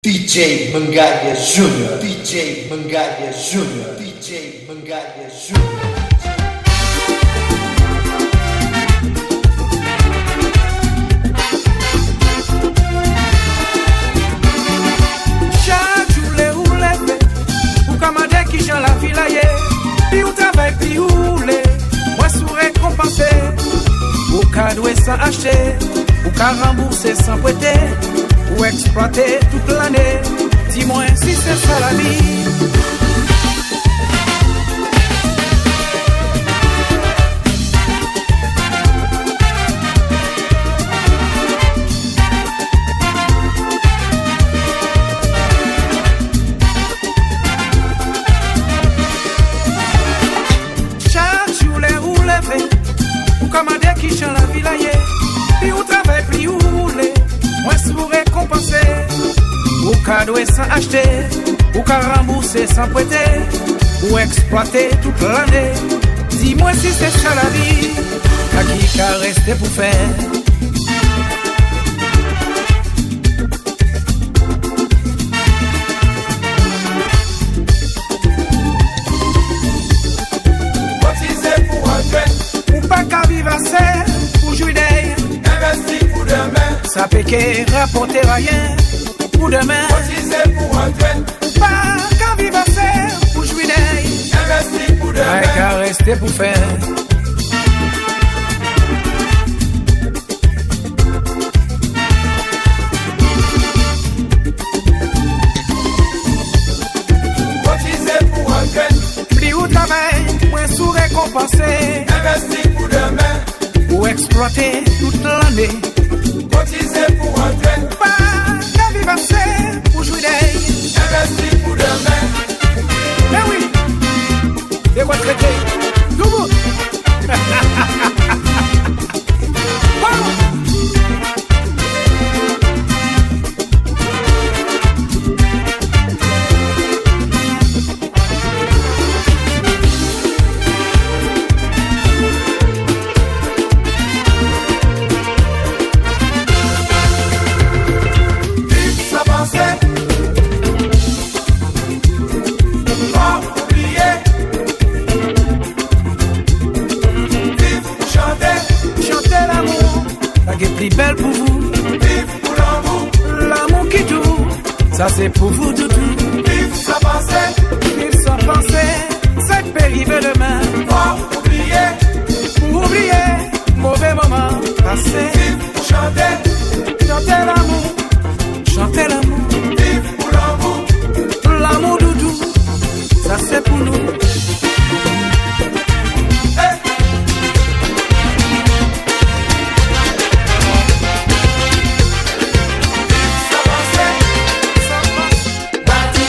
DJ Mangalia Júnior, DJ Mangalia Júnior, DJ Mangalia Júnior. Chaque jour les roulés, ou commandé qui j'en la vilaye, puis ou travail puis ou roulé, moi sous récompensé, ou cadeau sans acheter, ou qu'à rembourser sans prêter, ou exploiter toute l'année. Dis-moi si c'est ça la vie. Chaque jour les roues levées, ou commander qui chante la vilaye, puis ou travail puis ou roulé, moi sous récompensé. Ou cadeau sans acheter, ou qu'à rembourser sans prêter, ou exploiter toute l'année. Dis-moi si c'est ça la vie, à qui qu'a resté pour faire. Cotiser pour un train, Ou pas qu'à vivre assez, pour jouer d'air. investir pour demain. Ça peut que rapporter rien, pour demain. Cotiser pour un train, Pas qu'à vivre assez, pour jouer d'air. investir pour Pas demain. qu'à rester pour faire. Cotiser pour un train, Plus au travail, moins sous récompensé, investir pour demain. ou exploiter toute l'année. Cotiser pour un train, Pas qu'à vivre assez, pour jouer d'air. investir pour demain. Mais oui, c'est quoi traiter? Tout bon. Vive sa pensée, pas oublier. Vive pour chanter, Chantez l'amour, la gueule plus belle pour vous. vive pour l'amour. L'amour qui tout, ça c'est pour vous tout. Vive sa pensée, Vivre sans penser, c'est périble demain. pas oublier. Pour oublier, mauvais moment passé. Vive pour chanter, Chantez l'amour, chantez l'amour. vive pour l'amour. L'amour doudou, ça c'est pour nous. Hey. Sa pensée, Bati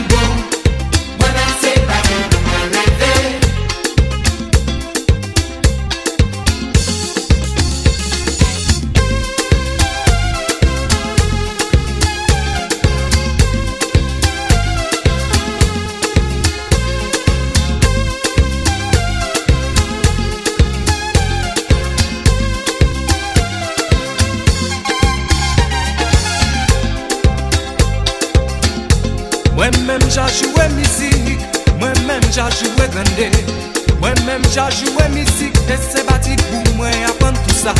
boum, moi-même c'est bati boum, moi levé. Moi-même j'ai joué musique, moi-même j'ai joué grande. Moi-même j'ai joué musique, et c'est bâti pour moi apprendre tout ça.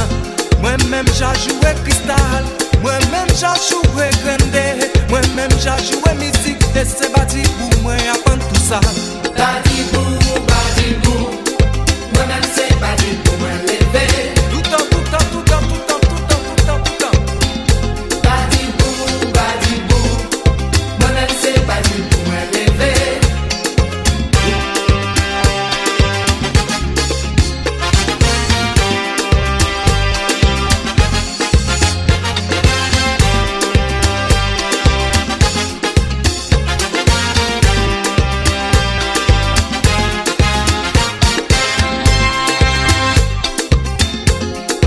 Moi-même j'ai joué cristal, moi-même j'ai joué grande. Moi-même j'ai joué musique, et c'est bâti pour moi apprendre tout ça. Bati boum, moi-même c'est bati boum, moi levé. Tout le temps, tout le temps, tout le temps, tout le temps, tout le temps, tout le temps, tout le temps. Bati boum, moi-même c'est bati boum, moi levé.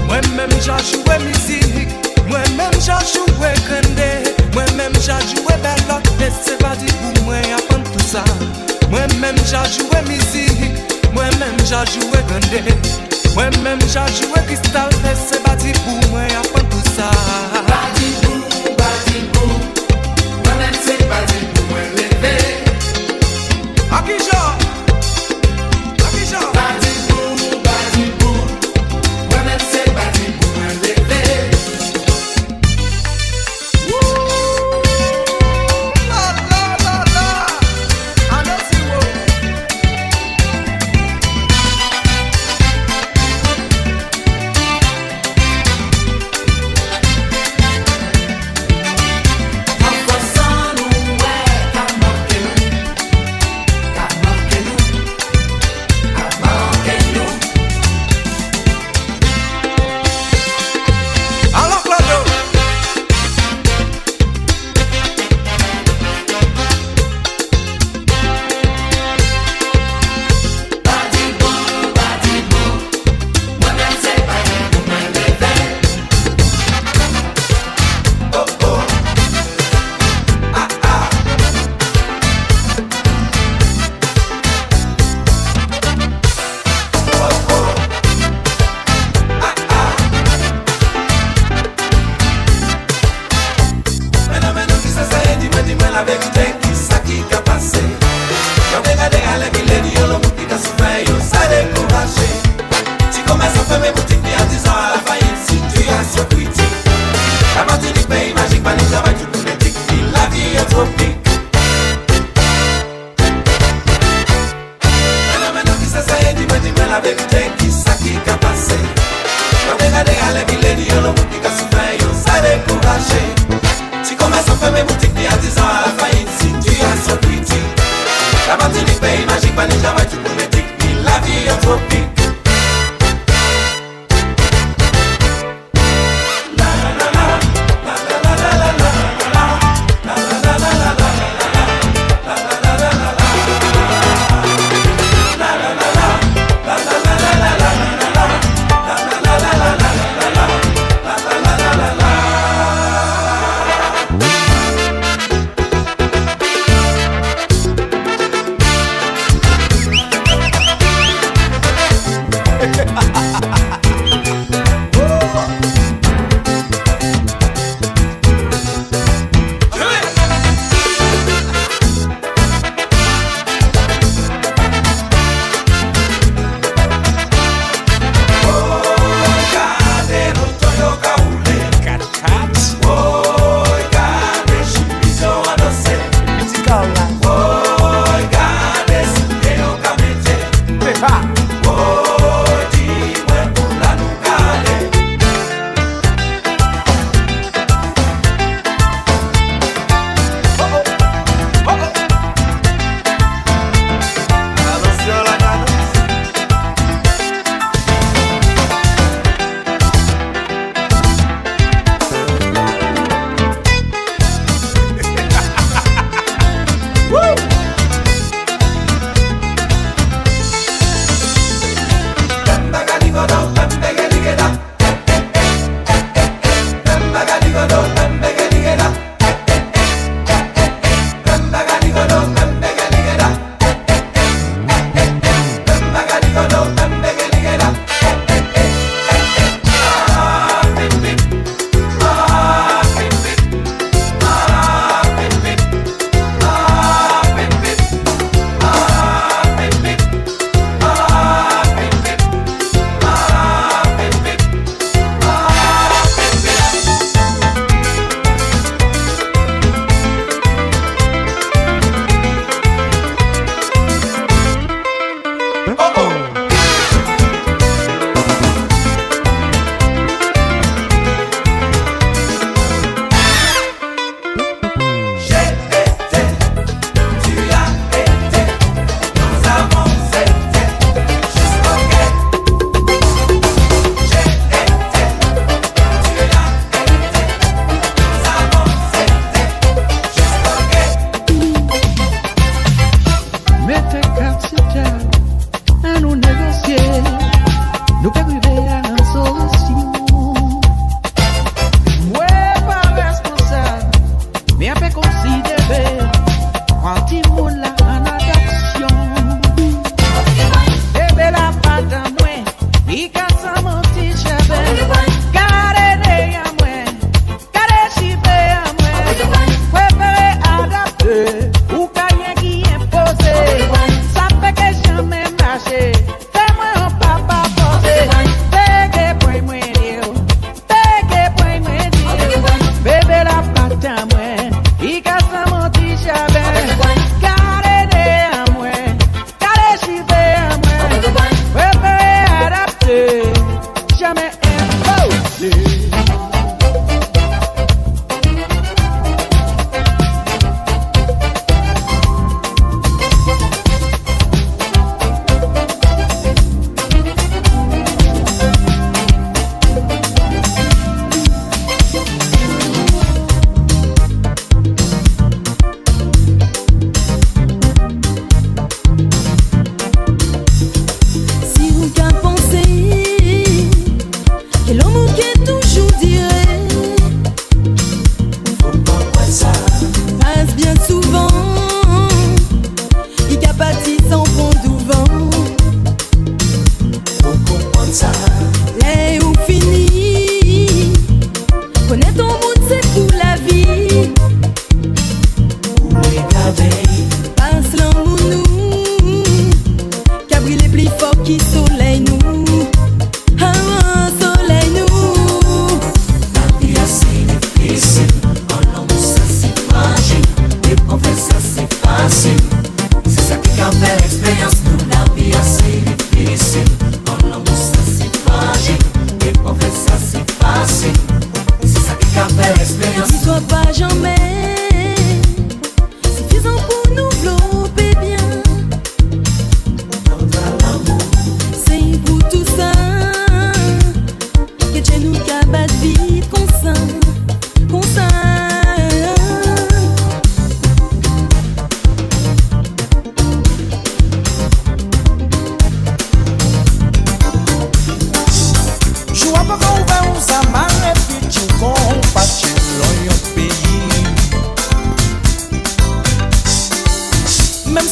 Moi-même j'ai joué musique, moi-même j'ai joué grande. Moi-même j'ai joué belle, et c'est pas dit pour moi apprendre tout ça. Moi-même j'ai joué musique, moi-même j'ai joué grande. Moi-même j'ai joué cristal, et c'est bâti pour moi apprendre tout ça. Bati boum, la vérité qui ça qui a passé. Yo venga de gale qui le dio lo qui a souffert yo ça découragé. Tu commences à faire mes boutiques et à 10 ans à la faillite situation critique. La moitié du pays magique pas les travail tout politique. La vie est tropique. Maintenant qui ça y est dis-moi la vérité qui ça qui a passé. Yo venga de gale qui le dio lo qui a souffert yo ça découragé. Tu commences à faire mes boutiques et à 10 ans à la faillite situation critique. La moitié du pays magique pas les travail tout politique. La vie est tropique.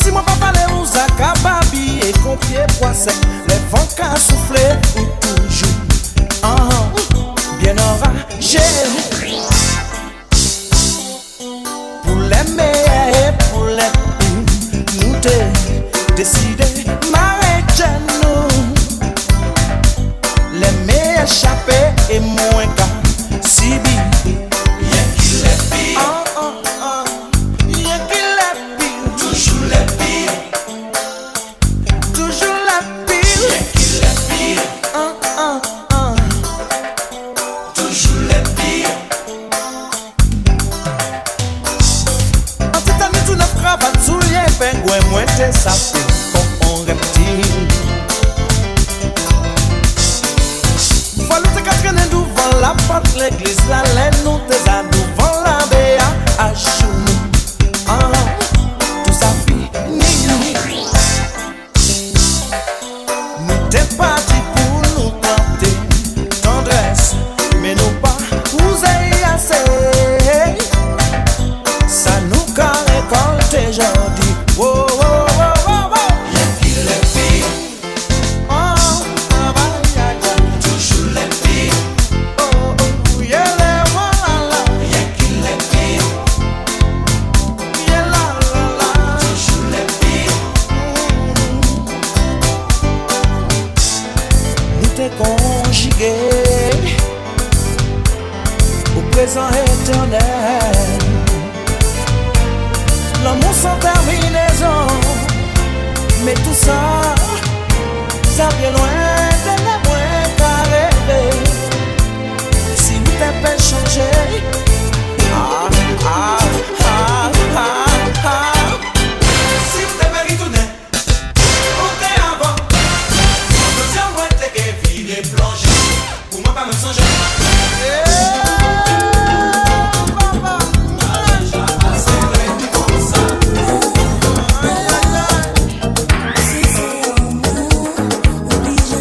Si moi pas parler ou zakababi et qu'on pied poisson, les vents qu'à souffler ou toujours bien enragé. Pour les meilleurs et pour les pires, nous t'es décidé m'arrêter nous. Les meilleurs échappés et moins qu'à Sibi. Y'a qui les pire, Y'a qui les pires, toujours les pires. toujours la pire. Y'a qui les pire, toujours les pires. En titane tout neuf cravate, souliers, pingouin, moins t'es sapé comme un reptile. Voilà tes quatre canets devant la porte, l'église, la laine, nous tes à devant la béa, à genoux. Tout ça fini. Nous t'es parti pour nous planter tendresse, mais nous pas vous ayez assez. Ça nous qu'a récolté jodi. Oh, oh, oh, oh, oh. Y'a qui les pire, toujours les pires. Oh, oh, yeah, la, la, Y'a qui les pire, yeah, la, la. toujours les pires. Nous t'es conjugué au présent éternel. L'amour sans terminaison, mais tout ça, ça vient loin de la moins qu'à rêver. Si nous t'es pas changé, Si vous t'avez retourné, où t'es avant? Quand on tient moins t'es qu'à virer plongé. Pour moi, pas me songer. C'est vrai, t'es comme ça. Si c'est amour, obligé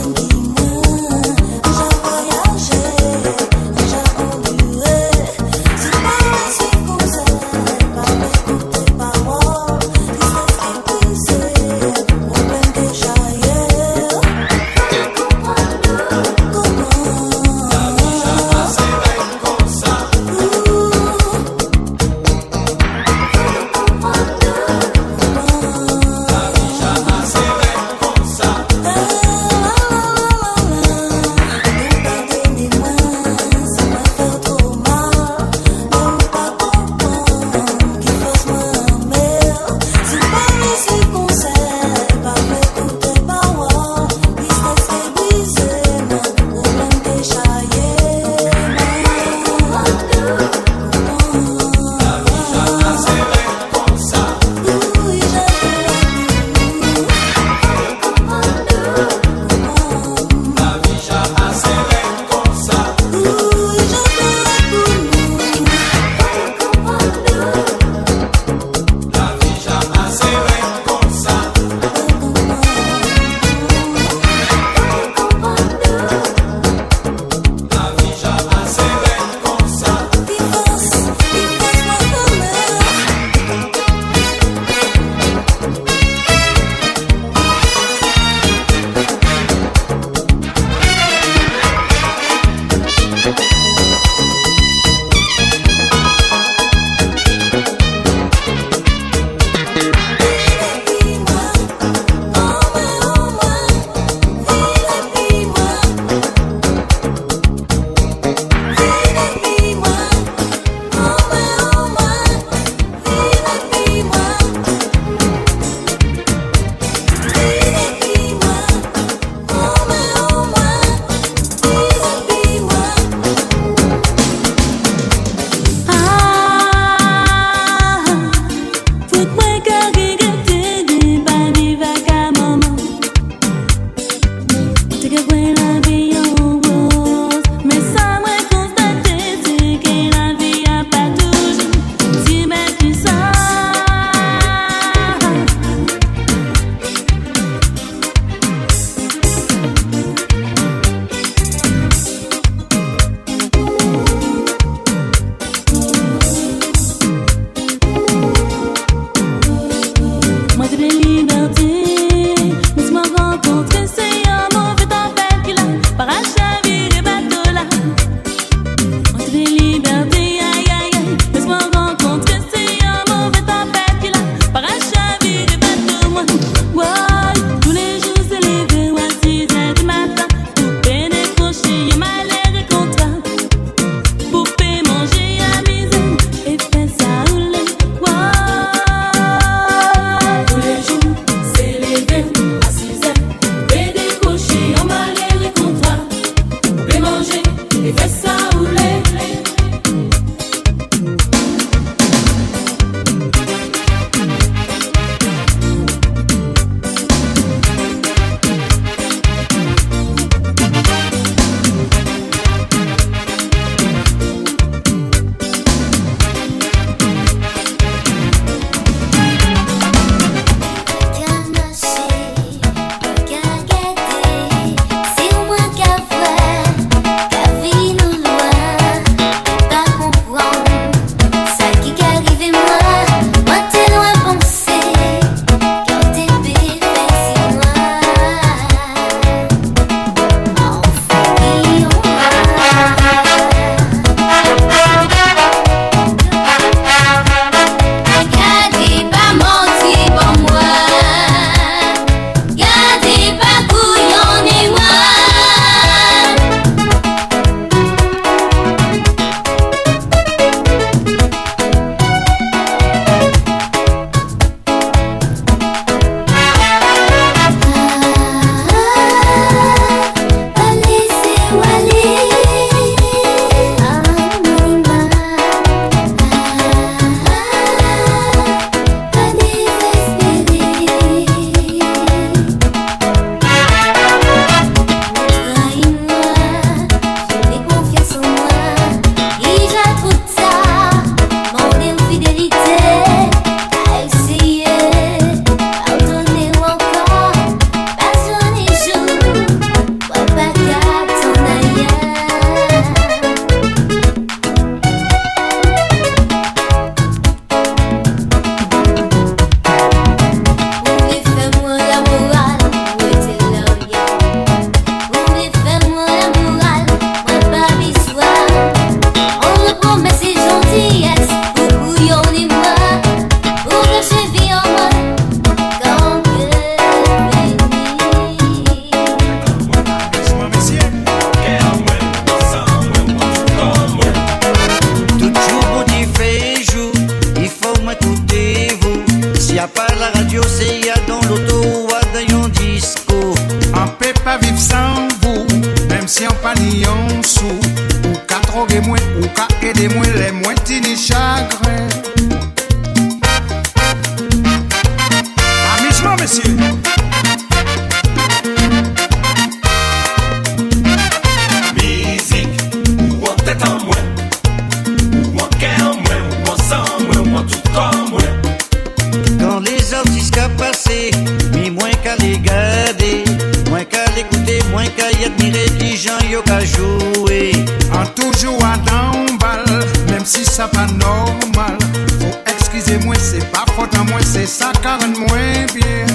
yo ka jouer. En toujours à dans balle, même si ça pas normal. Faut excusez-moi, c'est pas faute à moi, c'est ça car moins bien.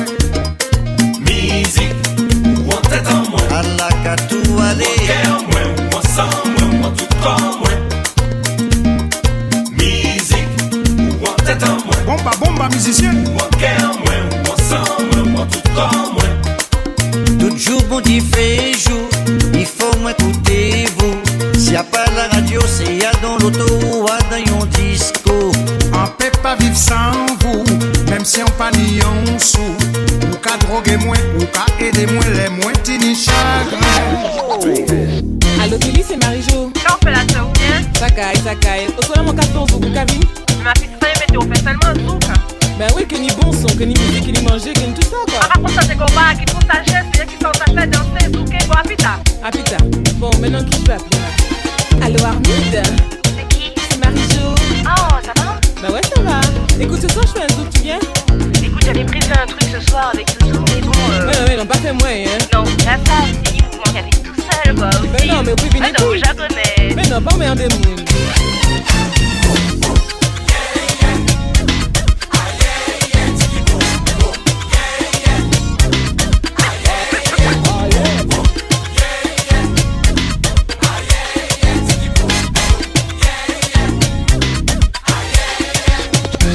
Musique, ou en tête en moins. À la ka tout aller. Cœur moins, moi sans moins, moi tout corps moins. Musique, ou en tête en moins. Bomba, musicien. Moi cœur moins, moi sans moins, moi tout corps moins. Tout jour bon Dieu fait jour, il faut m'écouter vous. S'il y a pas la radio, c'est y'a dans l'auto ou à dans yon disco. On peut pas vivre sans vous, même si on pas ni en sous. Ou qu'à droguer moins, ou qu'à aider moins, les moins tini chagrin. Allô Billy, c'est Marie-Jo. Quand on fait la soeur ou bien? Sakai. Au soir, mon 14 ou Kavin. Ma fille, ça y est, mais on fait seulement un zouk. Ben oui, que ni bon son, que ni musique, que ni manger, que ni tout ça quoi. Par rapport à ces combats qui font sagesse, c'est qui sont à faire danser, zouker, pour Apita. Apita. Bon, maintenant qui je peux appeler là? Allô Armide? C'est qui? C'est Marie-Jo. Oh, ça va? Ben ouais, ça va. Écoute, ce soir, je fais un zouk, tu viens? Écoute, j'avais prévu un truc ce soir avec Zouzou, mais bon. Ouais, non, pas fait moi, hein. Non, la femme, c'est qui vous manque avec tout seul, quoi. Aussi. Ben non, mais oui, venez non, je la connais. Mais non, pas emmerder moi.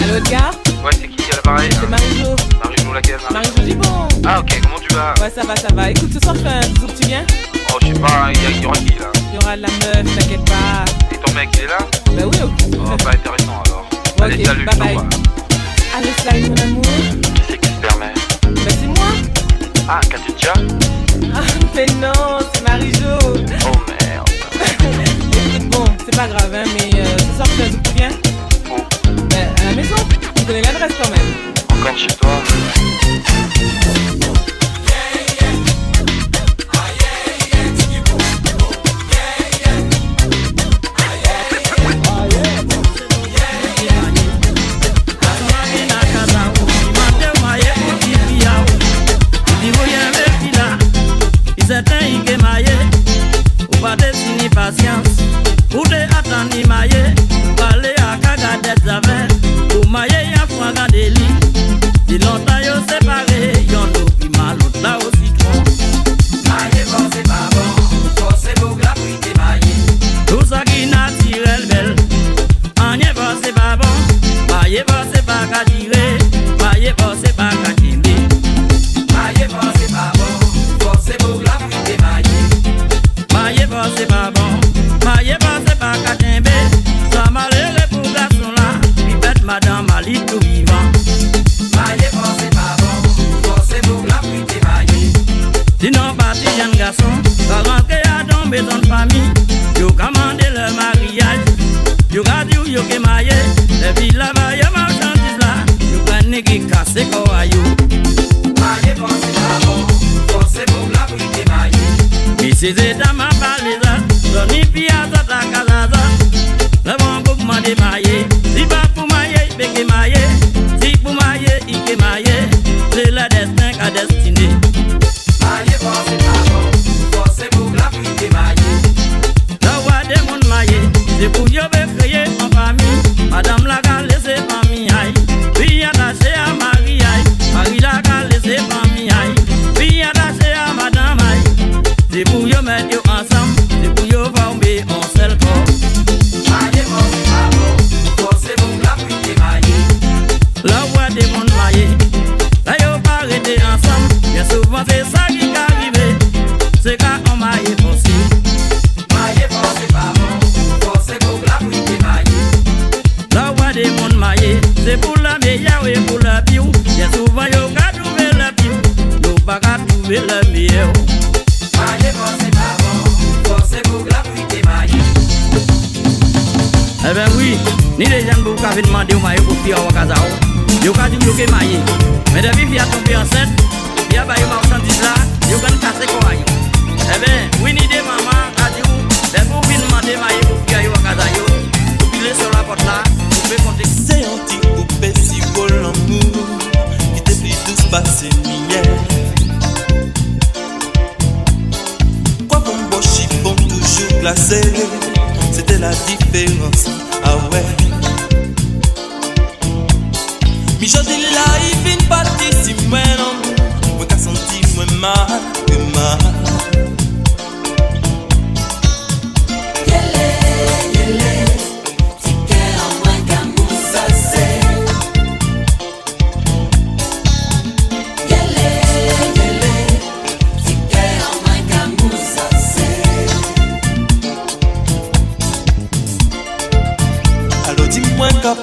Allô Edgar? Ouais, c'est qui à l'appareil? C'est Marie-Jo. Marie-Jo laquelle? Marie-Jo Gibon. Ah ok, comment tu vas? Ouais, ça va. Écoute, ce soir, je fais un zouk, tu viens? Oh, je sais pas, il y aura qui là? Il y aura de la meuf, t'inquiète pas. Et ton mec, il est là? Ben oui, ok. Oh, pas intéressant alors. Ouais, Allez, ok, salut, bye je bye. t'envoie. Allô Slime, mon amour. Qui c'est qui se permet? Ben c'est moi. Ah, Katja? Ah, mais non, c'est Marie-Jo. Oh merde. Écoute, bon, c'est pas grave, hein, mais ce soir, tu fais un zouk, tu viens? Où? Ben, à la maison. Tu connais l'adresse quand même. Encore chez toi? Patience, ou de attendre maye, parler à caga des affaires, ou maye à foi gandeli. Si longtemps yo séparé, y'en a plus mal, l'autre là aussi trop. Maillé, bon, c'est pas bon. Forcez vos gars, puis t'es maillé. Tout ça qui naturel belle, en y va c'est pas bon. Maye va c'est pas qu'à tirer, maye va c'est pas qu'à tirer. Maillé, bon, c'est pas bon. Forcez vos gars, puis t'es maillé. Maye va c'est pas bon, maye va c'est pas qu'à tirer. Ça malheureux pour garçon là, il bête madame Ali tout vivant. Maillé, bon, c'est pas bon. Forcez vos gars, puis t'es maillé. Sinon parti jeune garçon, va rentrer à dans maison de famille. Yo commandé le mariage, yo gadi ou yo ke maye. Les villes là-bas, yo marchandise là, yo prenne qui casse quoi yo. Maillé, bon, c'est pas bon. Forcez vos gars, puis t'es maillé. Et ces états m'a parlé ça, Sonny Pia ça ta casa. Le bon groupe m'a démaillé, si pas pour mailler, il peut mailler. Si pour mailler, il peut mailler. C'est le destin qu'a destiné. Maillé, bon, c'est pas bon. Forcez vos gars, puis t'es maillé. Le roi des mondes maillés, c'est pour yo be créer en famille. Madame la ga laissé famille aïe, puis attaché à Marie aïe. Marie la ga laissé famille aïe, puis attaché à Madame aïe. C'est pour yo mettre yo ensemble, c'est pour yo former un seul corps. Maillé, bon, c'est pas bon. Forcez vos gars, puis t'es maillé. Le roi des mondes maillés, là yo pas arrêté ensemble. Bien souvent c'est ça qui arrive, c'est quand on maille forcé. Maillé, bon, c'est pas bon. Forcez vos gars, puis t'es maillé. Le roi des mondes maillés, c'est pour la meilleure et pour le pire. Bien souvent yo ka trouver le pire, yo pas ka trouver le meilleur. Maillé, bon, c'est pas bon. Forcez vos gars, puis t'es maillé. Eh ben oui, ni les jeunes beaucoup avaient demandé au maillot pour faire au Wakazao. Yo ka dit bloquer maillé. Mais depuis qu'il a tombé enceinte, il y a baillé marchandise là, yo kan casser quoi yo. Eh ben, oui ni des mamans a dit ou, les pour venir demander maillé pour faire au Wakazao. Pour piler sur la porte là, vous pouvez compter. C'est un petit coupé si beau l'amour qui te plie douce passé hier. Quoi bon beau chiffon différence. Ah ouais. Mi je dis là, il vient pas d'ici, moi non. Moi qu'à senti, moi mal, que mal.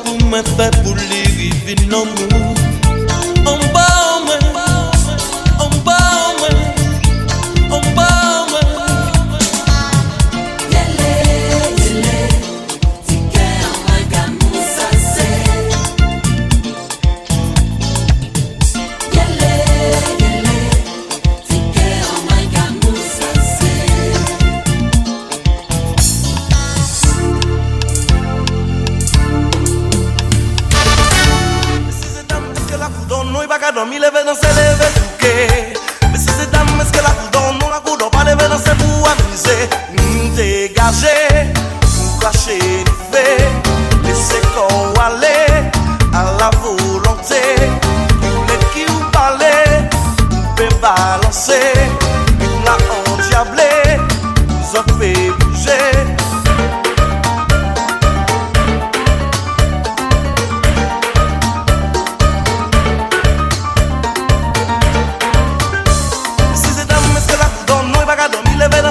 Pour moi fait pour les rives l'amour en bas en bas en bas en bas yele tike en moins qu'amour ça c'est yele tike en moins qu'amour ça c'est. Non, il va pas dormir, lever dans ses lèvres, touquer. Mais si c'est dame, est-ce que la coudon, non, la coudon, pas lever dans ses pour amuser. Dégager, pour cacher les faits. Laissez qu'on aller à la volonté. Qui vous parler, vous pouvez balancer. Une la endiablée, vous en fait bouger.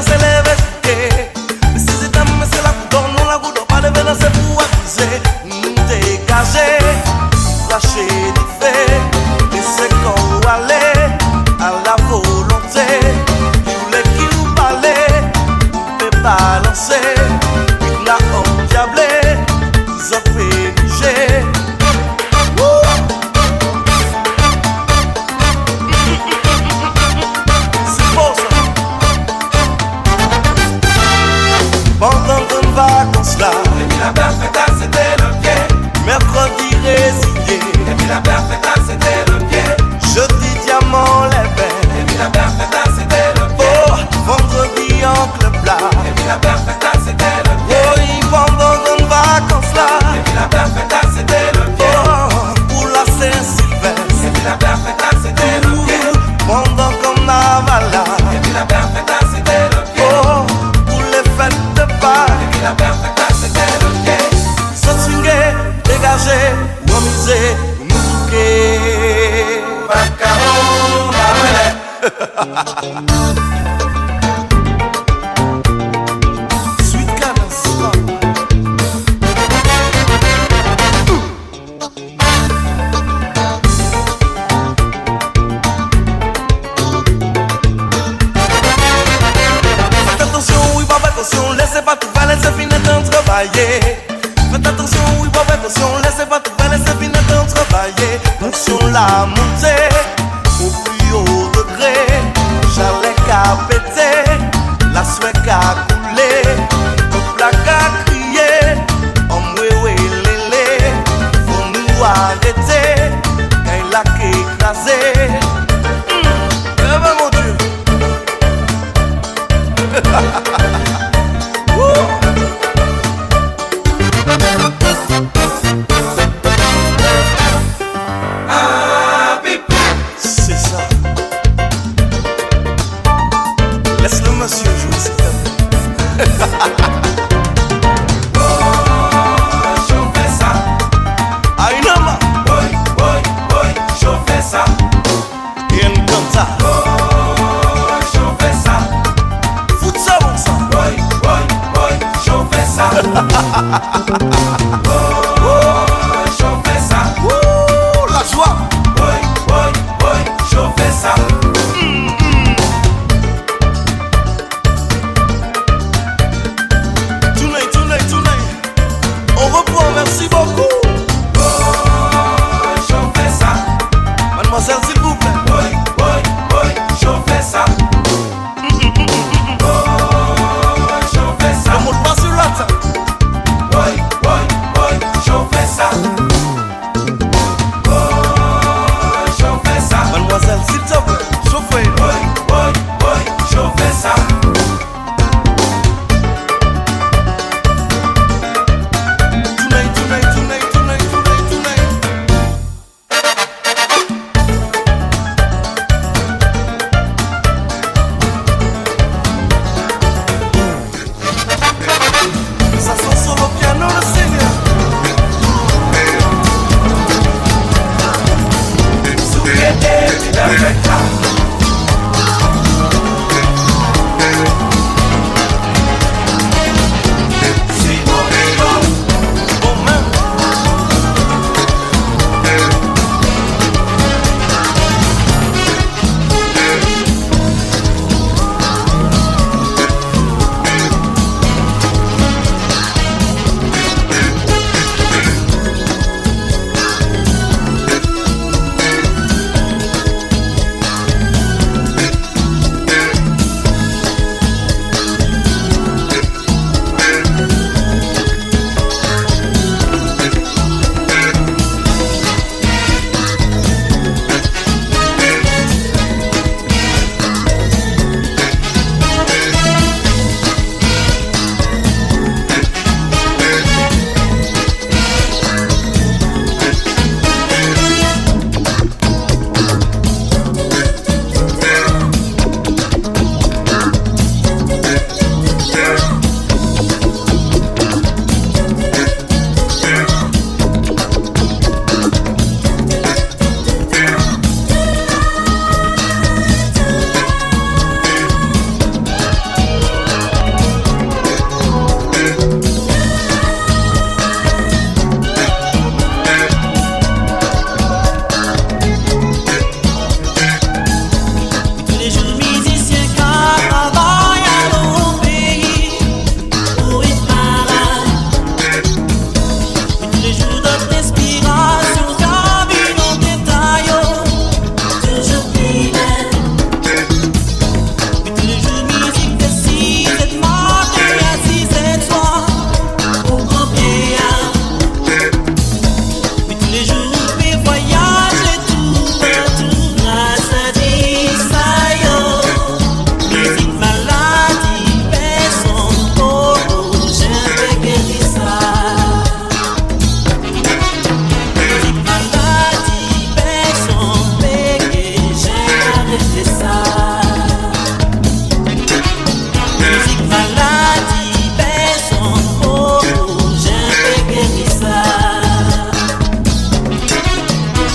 Se leve que si c'est dame c'est la coudon non la coudon pas lever dans ses pour abuser dégager lâcher les faits laisser qu'on aller à la volonté tous les qui vous parler vous pouvez balancer une la endiablée vous en fait bouger. Pendant qu'on vacances là, et puis la perfecta c'était le pied. Mercredi résigné, et puis la perfecta c'était le pied. Jeudi diamant les verres, et puis la perfecta c'était le pied. Oh, vendredi en club là, et puis la perfecta c'était le pied. Oh, pendant qu'on vacances là, et puis la perfecta c'était le pied. Oh, pour la Saint-Sylvestre, et puis la perfecta c'était le pied. Pendant qu'on aval là, et puis la perfecta c'était le pied. Oh, de pas, et puis la perfecta c'était le pied. Sans swinguer, dégager, ou amuser, ou mouquer. Bacaro, Sweet cadence. Laissez pas tout faire, laissez finir de travailler. Faites attention, oui, pas attention. Laissez pas tout faire, laissez finir de travailler. Attention la montée au plus haut degré. J'allais qu'à péter, la souhait qu'à couler. Au plat qu'à crier, en moué lélé. Faut nous arrêter, quand il a qu'écrasé. Eh ben mon Dieu. C'est ça. Laisse le monsieur jouer, s'il te plaît. Oh, chauffez ça. Aïnama. Boy, chauffez ça. Rien comme ça. Oh, chauffez ça. Fout ça, bon sang. Boy, chauffez ça. Oh, chauffez ça. Ouh, la joie. Boy, chauffez ça. Tonight. On reprend, merci beaucoup. Oh, chauffez ça. Mademoiselle, s'il vous plaît. Boy, chauffez ça. Oh, chauffez ça. Le mot de passe sur la table. Boy,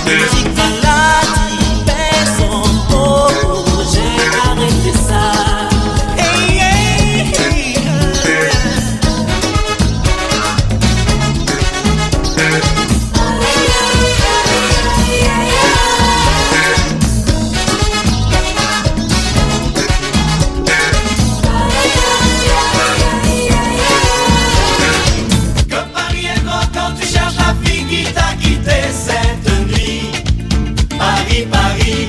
Musique maladie, personne, oh, j'ai arrêté ça. Hey, hey, hey. Que Paris est grand quand tu cherches la fille qui t'a quitté cette nuit. Paris, Paris.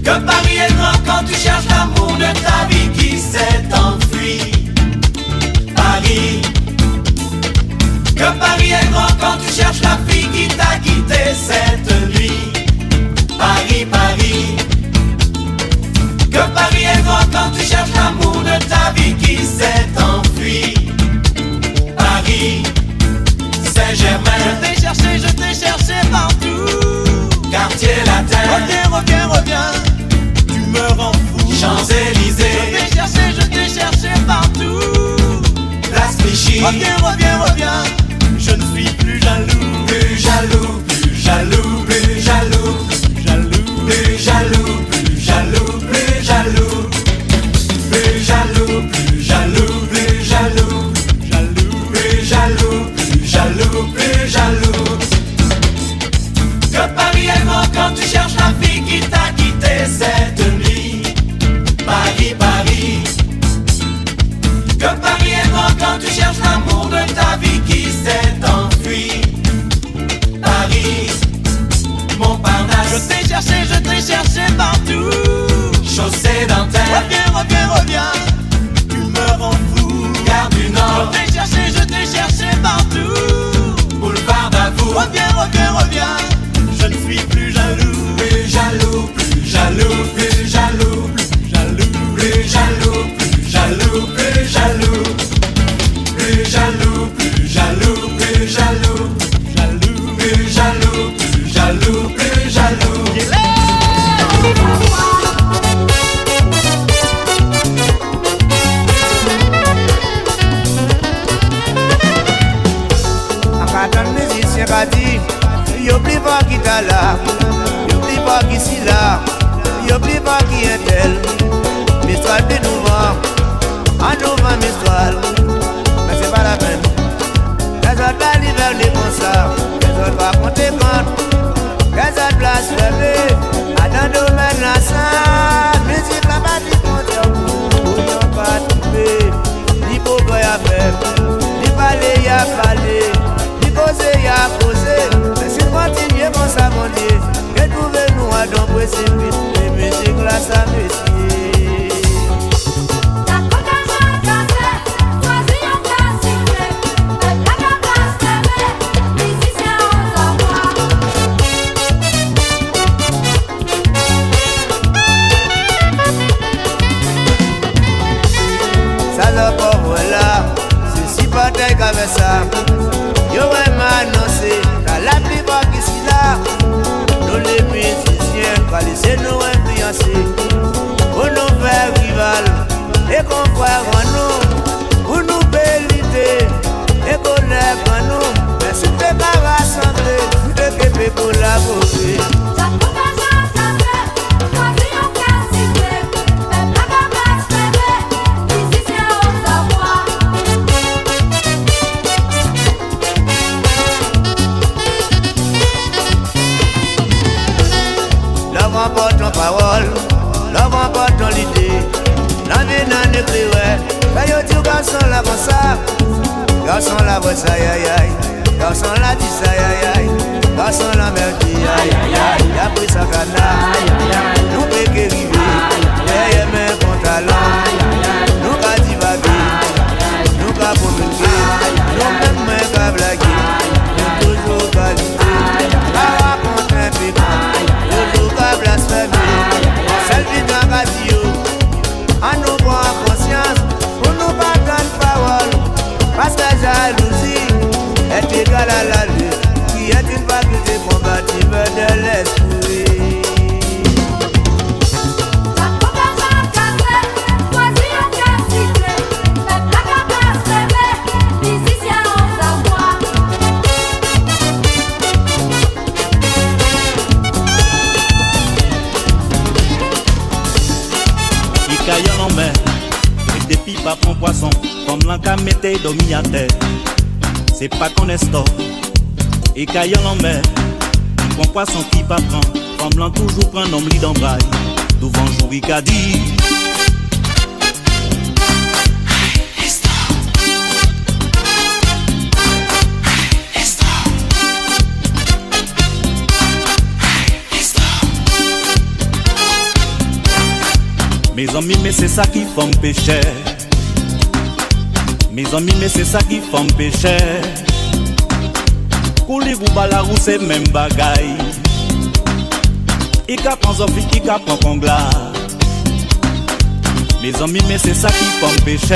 Que Paris est grand quand tu cherches l'amour de ta vie qui s'est enfui. Paris. Que Paris est grand quand tu cherches la fille qui t'a quitté cette nuit. Paris, Paris. Que Paris est grand quand tu cherches l'amour de ta vie qui s'est enfui. Paris, Saint-Germain. Je t'ai cherché partout. Quartier latin. Reviens, reviens, reviens. Tu me rends fou. Champs-Élysées. Je t'ai cherché partout. Place Clichy. Reviens, reviens, reviens. Je ne suis plus jaloux. Plus jaloux, plus jaloux, plus jaloux. Jaloux, plus jaloux, plus jaloux, plus jaloux. Plus jaloux, plus jaloux, plus jaloux. Jaloux, plus jaloux, plus jaloux, plus jaloux. Que Paris est grand quand tu cherches la fille qui t'a quitté cette nuit. Paris, Paris. Que Paris est grand quand tu cherches l'amour de ta vie qui s'est enfui. Paris, Montparnasse. Je t'ai cherché partout. Chaussée dentaire. Reviens, reviens, reviens. Tu me rends fou. Gare du Nord. Je t'ai cherché partout. Boulevard d'Avour. Reviens, reviens, reviens. Je ne suis plus jaloux. Plus jaloux, plus jaloux, plus jaloux. Jaloux, plus jaloux, plus jaloux, plus jaloux. Plus jaloux, plus jaloux, plus jaloux. Jaloux, plus jaloux, plus jaloux, plus jaloux. Quand le musicien a dit, y'oublie pas qui t'a là, y'oublie pas qui s'y là, y'oublie pas qui est elle. Mistral de nouveau, en novembre Mistral, mais c'est pas la peine. Les autres va l'hiver les concerts, les autres va compter compte, les autres blasphémer, à dans le domaine la salle, musique la bâtie concert, où y'en pas trouvé, ni beau boy à faire, ni parler y'a parler. Poser, y'a posé, mais si continuer mon savonnier, que trouvez-nous à don précipite, les musiques là ça messier. La côte à Jean-Cassé, choisis un classique, la place fermée, musicien aux envois. Ça l'a pas voilà, c'est si pas taille qu'avec ça. Yo ouais annoncé, qu'à la plupart qui s'y là, nous les musiciens, qu'à laisser nous influencer, pour nous faire rival, et qu'on croit en nous, pour nous béliter, et qu'on lève en nous, mais si t'es pas rassemblé, tu te képé pour la beauté. La côte à Jean-Cassé, choisis un classique, la place fermée, musicien aux envois. L'homme emporte ton parole, l'homme emporte ton idée. La vie n'en est plus ouais. Mais yo dis garçon là comme ça, garçon là voit ça aïe aïe, garçon là dit ça aïe aïe, garçon là merde dit aïe aïe. Y'a pris sa canard, nous péquer river, derrière main bon talent, nous pas divaguer, nous pas communiquer, nous même main pas blaguer, nous toujours qualité, pas raconter piquant, toujours pas blasphémer, celle qui dans radio. À nous prendre conscience, pour nous pas prendre parole, parce que la jalousie est égale à la lutte, qui est une faculté combative de l'esprit. La côte à Jean-Cassé, choisis un classique, la place fermée, musicien aux envois. pas prend poisson, comme l'enca mette dormi à terre. C'est pas qu'on est store, et caillant en mer. Il prend poisson qui pas prend, comme l'en toujours prend homme lit dans braille. Devant jour il a dit. Mes amis, mais c'est ça qui fait me pécher. Mes amis, mais c'est ça qui fait me pécher. Couler ou balarou, c'est même bagaille. Ika prend Zofi, Ika prend Congla. Mes amis, mais c'est ça qui fait me pécher.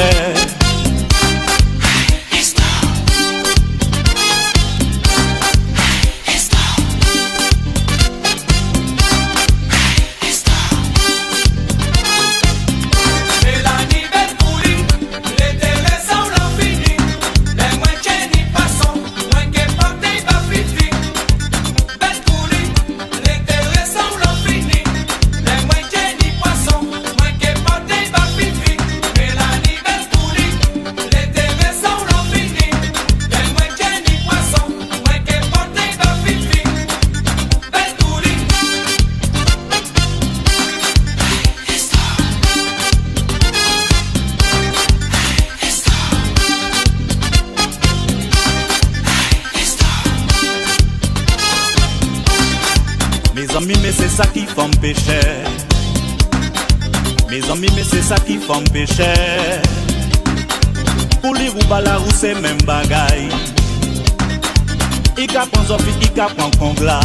Mais c'est ça qui fait me pécher. Mes amis, mais c'est ça qui fait me pécher. Pour les ou balarou, c'est même bagaille. Ika prend Zofi, Ika prend Congla.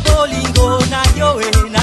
Bolingo na yo e na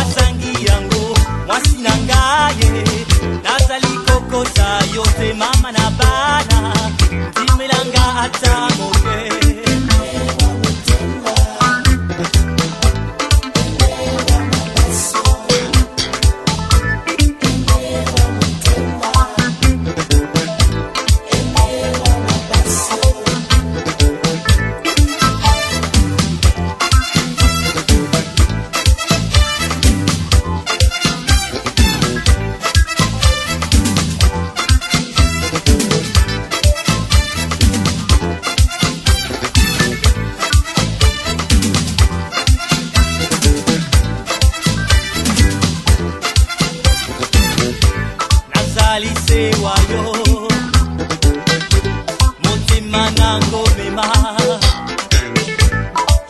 manango mema.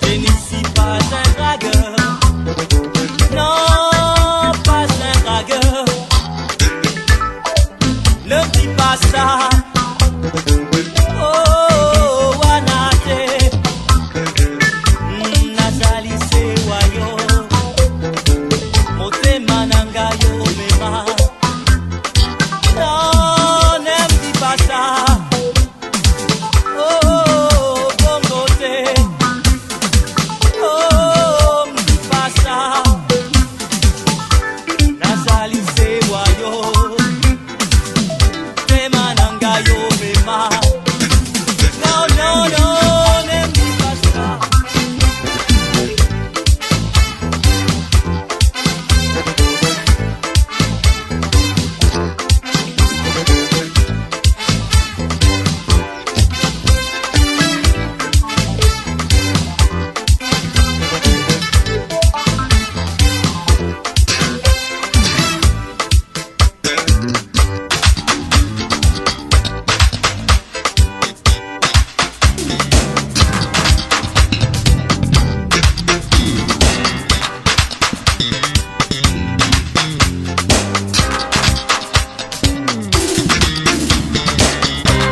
Je ne suis pas un dragueur. Non, pas un dragueur. Ne dis pas ça. Oh, Wanate. Nazali se wayo. Mote mananga yo mema. Non, ne me dis pas ça. Oh, bongote. Oh, me dis pas ça. Nazali se wayo. Te mananga yo mema. Non, non, non, ne me dis pas ça.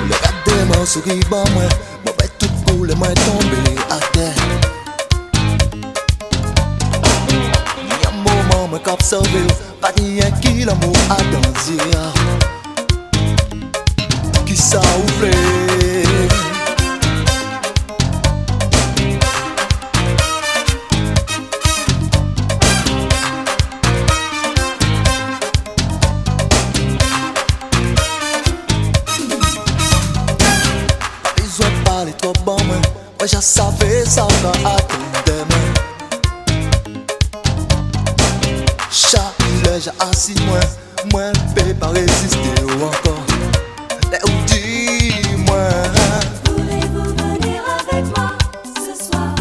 Regardez-moi, souris, bon, moi, vais tout couler, moi tomber à terre. Il y a un moment, moi qu'observer, pas rien qui l'amour a dansé. Qui ça ouvre? Besoin de parler trop bon, moi je savais ça va attendre. Chaque j'ai assis, moi peux pas résister ou encore. Ou dis-moi. Voulez-vous venir avec moi ce soir?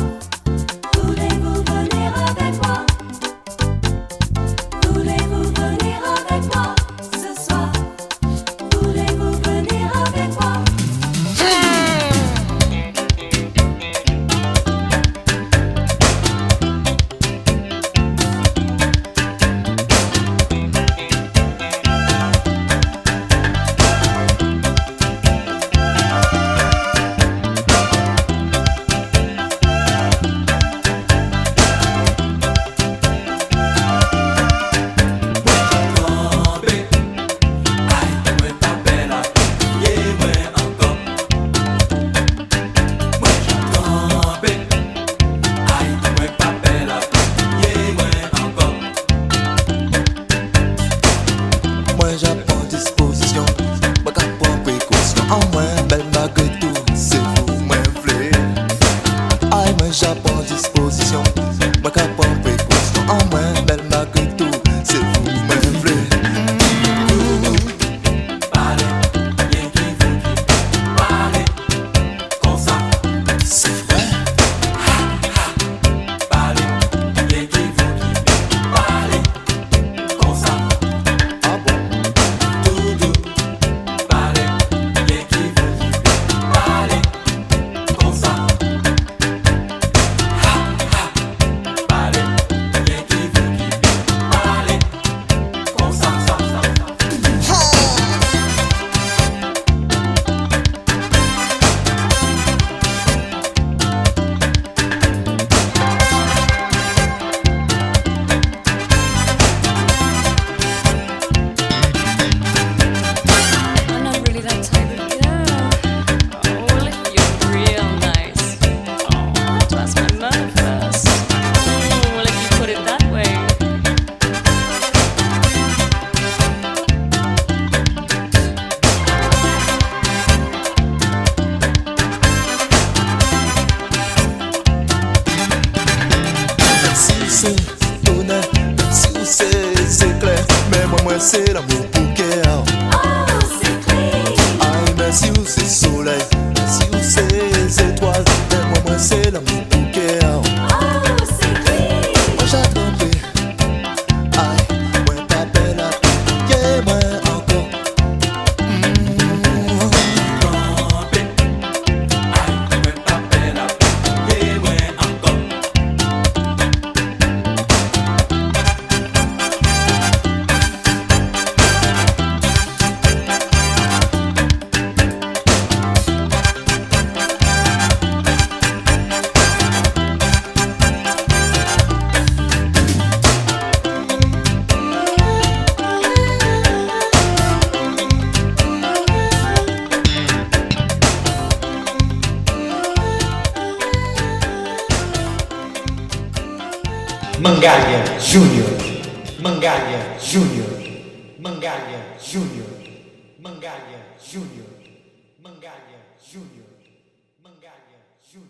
Voulez-vous venir avec moi? Voulez-vous venir avec moi ce soir? Voulez-vous venir avec moi? Moi j'apprends disposition, moi j'apprends précaution. En moi, belle malgré tout, c'est vous, moi voulez. Aïe, moi j'apprends disposition, moi j'apprends précaution. En moi, belle malgré tout, c'est vous, moi voulez. C'est vrai. I'm not really that type of girl. Oh, well, if you're real nice. Oh, I'll have to ask my mother first. Oh, well, if you put it that way. Si c'est honnête, si c'est clair, mais moi c'est l'amour pour cœur. Oh, c'est clair. Aïe, mais si c'est soleil, si c'est étoile, mais moi c'est l'amour pour cœur. Oh, c'est clair. Moi j'ai trompé, aïe, moi pas belle à tout, yeah, moi encore. Mangalha Júnior, Mangalha Júnior, Mangalha Júnior, Mangalha Júnior, Mangalha Júnior.